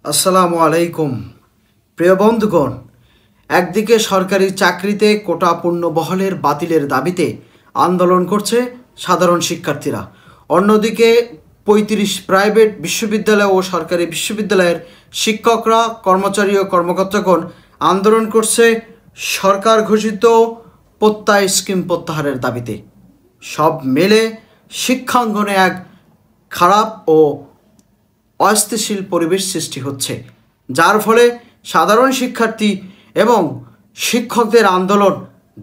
আসসালামু আলাইকুম। প্রিয় বন্ধুগণ, একদিকে সরকারি চাকরিতে কোটা পূর্ণবহালের বাতিলের দাবিতে আন্দোলন করছে সাধারণ শিক্ষার্থীরা, অন্যদিকে ৩৫ প্রাইভেট বিশ্ববিদ্যালয় ও সরকারি বিশ্ববিদ্যালয়ের শিক্ষকরা, কর্মচারী ও কর্মকর্তাগণ আন্দোলন করছে সরকার ঘোষিত প্রত্যয় স্কিম প্রত্যাহারের দাবিতে। সব মেলে শিক্ষাঙ্গনে এক খারাপ ও অস্থিতিশীল পরিবেশ সৃষ্টি হচ্ছে, যার ফলে সাধারণ শিক্ষার্থী এবং শিক্ষকদের আন্দোলন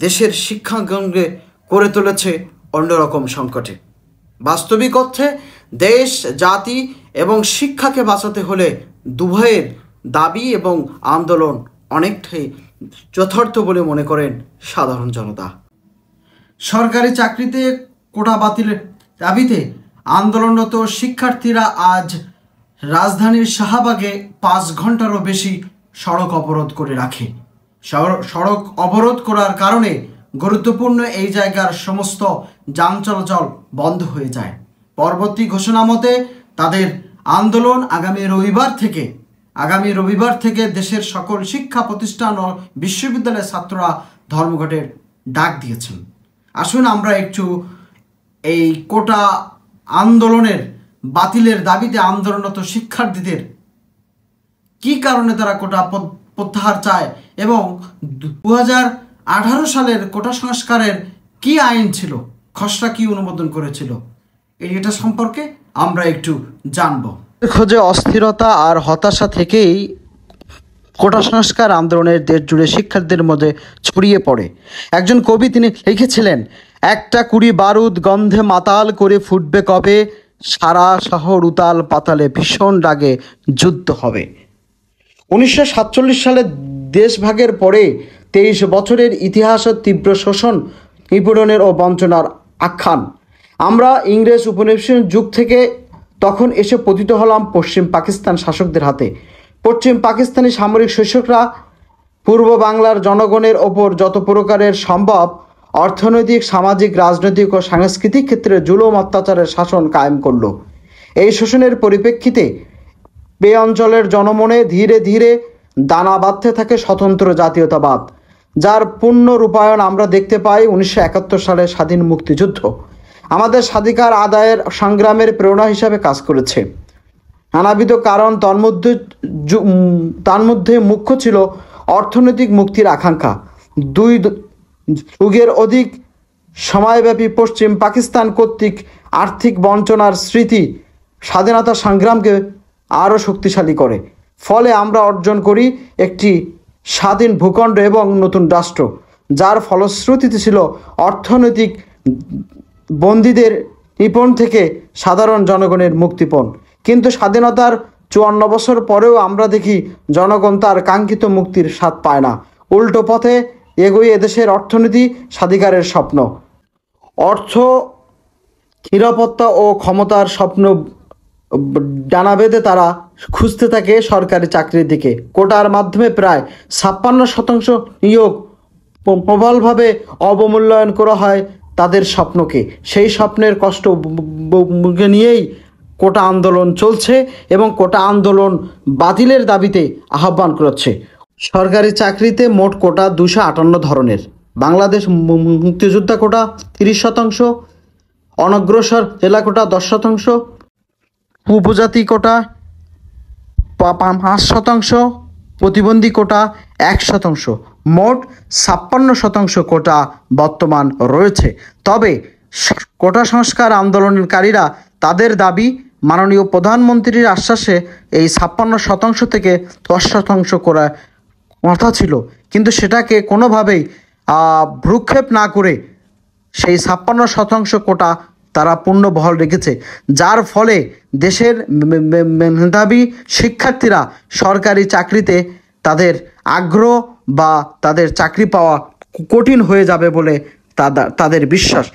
দেশের শিক্ষাঙ্গনকে করে তুলেছে অন্যরকম সংকটে। বাস্তবিক অর্থে দেশ, জাতি এবং শিক্ষাকে বাঁচাতে হলে দুভয়ের দাবি এবং আন্দোলন অনেকটাই যথার্থ বলে মনে করেন সাধারণ জনতা। সরকারি চাকরিতে কোটা বাতিলের দাবিতে আন্দোলনরত শিক্ষার্থীরা আজ রাজধানীর শাহবাগে 5 ঘন্টারও বেশি সড়ক অবরোধ করে রাখে। সড়ক অবরোধ করার কারণে গুরুত্বপূর্ণ এই জায়গার সমস্ত যান চলাচল বন্ধ হয়ে যায়। পরবর্তী ঘোষণা মতে তাদের আন্দোলন আগামী রবিবার থেকে দেশের সকল শিক্ষা প্রতিষ্ঠান ও বিশ্ববিদ্যালয়ের ছাত্ররা ধর্মঘটের ডাক দিয়েছেন। আসুন আমরা একটু এই কোটা আন্দোলনের বাতিলের দাবিতে আন্দোলনরত শিক্ষার্থীদের কি কারণে তারা কোটা প্রত্যাহার চায় এবং 2018 সালের কোটা সংস্কারের কি আইন ছিল, খসড়া কি অনুমোদন করেছিল, এটা সম্পর্কে আমরা একটু জানব। খোঁজে অস্থিরতা আর হতাশা থেকেই কোটা সংস্কার আন্দোলনের দেশ জুড়ে শিক্ষার্থীদের মধ্যে ছড়িয়ে পড়ে। একজন কবি তিনি লিখেছিলেন, একটা কুড়ি বারুদ গন্ধে মাতাল করে ফুটবে কবে, সারা শহর উতাল পাতালে ভীষণ রাগে যুদ্ধ হবে। 1947 সালে দেশভাগের পরে 23 বছরের ইতিহাসের তীব্র শোষণ, নিপীড়নের ও বঞ্চনার আখ্যান। আমরা ইংরেজ উপনিবেশের যুগ থেকে তখন এসে পতিত হলাম পশ্চিম পাকিস্তান শাসকদের হাতে। পশ্চিম পাকিস্তানি সামরিক শাসকরা পূর্ব বাংলার জনগণের ওপর যত প্রকারের সম্ভব অর্থনৈতিক, সামাজিক, রাজনৈতিক ও সাংস্কৃতিক ক্ষেত্রে জুলুম অত্যাচারের শাসন কায়েম করল। এই শোষণের পরিপ্রেক্ষিতে এই অঞ্চলের জনমনে ধীরে ধীরে দানা বাঁধতে থাকে স্বতন্ত্র জাতীয়তাবাদ, যার পূর্ণ রূপায়ণ আমরা দেখতে পাই 1971 সালের স্বাধীন মুক্তিযুদ্ধ আমাদের স্বাধিকার আদায়ের সংগ্রামের প্রেরণা হিসাবে কাজ করেছে। নানাবিধ কারণ, তার মধ্যে মুখ্য ছিল অর্থনৈতিক মুক্তির আকাঙ্ক্ষা। 2 যুগের অধিক সময়ব্যাপী পশ্চিম পাকিস্তান কর্তৃক আর্থিক বঞ্চনার স্মৃতি স্বাধীনতা সংগ্রামকে আরও শক্তিশালী করে। ফলে আমরা অর্জন করি একটি স্বাধীন ভূখণ্ড এবং নতুন রাষ্ট্র, যার ফলশ্রুতিতে ছিল অর্থনৈতিক বন্দীদের নিপণ থেকে সাধারণ জনগণের মুক্তিপণ। কিন্তু স্বাধীনতার 54 বছর পরেও আমরা দেখি জনগণ তার কাঙ্ক্ষিত মুক্তির স্বাদ পায় না। উল্টো পথে এগোয় এদেশের অর্থনীতি, স্বাধিকারের স্বপ্ন, অর্থ নিরাপত্তা ও ক্ষমতার স্বপ্ন ডানা বেঁধে তারা খুঁজতে থাকে সরকারি চাকরির দিকে। কোটার মাধ্যমে প্রায় 56% নিয়োগ প্রবলভাবে অবমূল্যায়ন করা হয় তাদের স্বপ্নকে। সেই স্বপ্নের কষ্ট নিয়েই কোটা আন্দোলন চলছে এবং কোটা আন্দোলন বাতিলের দাবিতে আহ্বান করছে। সরকারি চাকরিতে মোট কোটা 258 ধরনের। বাংলাদেশ মুক্তিযোদ্ধা কোটা 30%, অনগ্রসর জেলা কোটা 10%, উপজাতি কোটা 5%, প্রতিবন্ধী কোটা 1%, মোট 56% কোটা বর্তমান রয়েছে। তবে কোটা সংস্কার আন্দোলনকারীরা তাদের দাবি, মাননীয় প্রধানমন্ত্রীর আশ্বাসে এই 56% থেকে 10% করা কথা ছিল, কিন্তু সেটাকে কোনোভাবেই ভ্রুক্ষেপ না করে সেই 56% কোটা তারা পূর্ণ বহাল রেখেছে, যার ফলে দেশের মেধাবী শিক্ষার্থীরা সরকারি চাকরিতে তাদের আগ্রহ বা তাদের চাকরি পাওয়া কঠিন হয়ে যাবে বলে তাদের বিশ্বাস।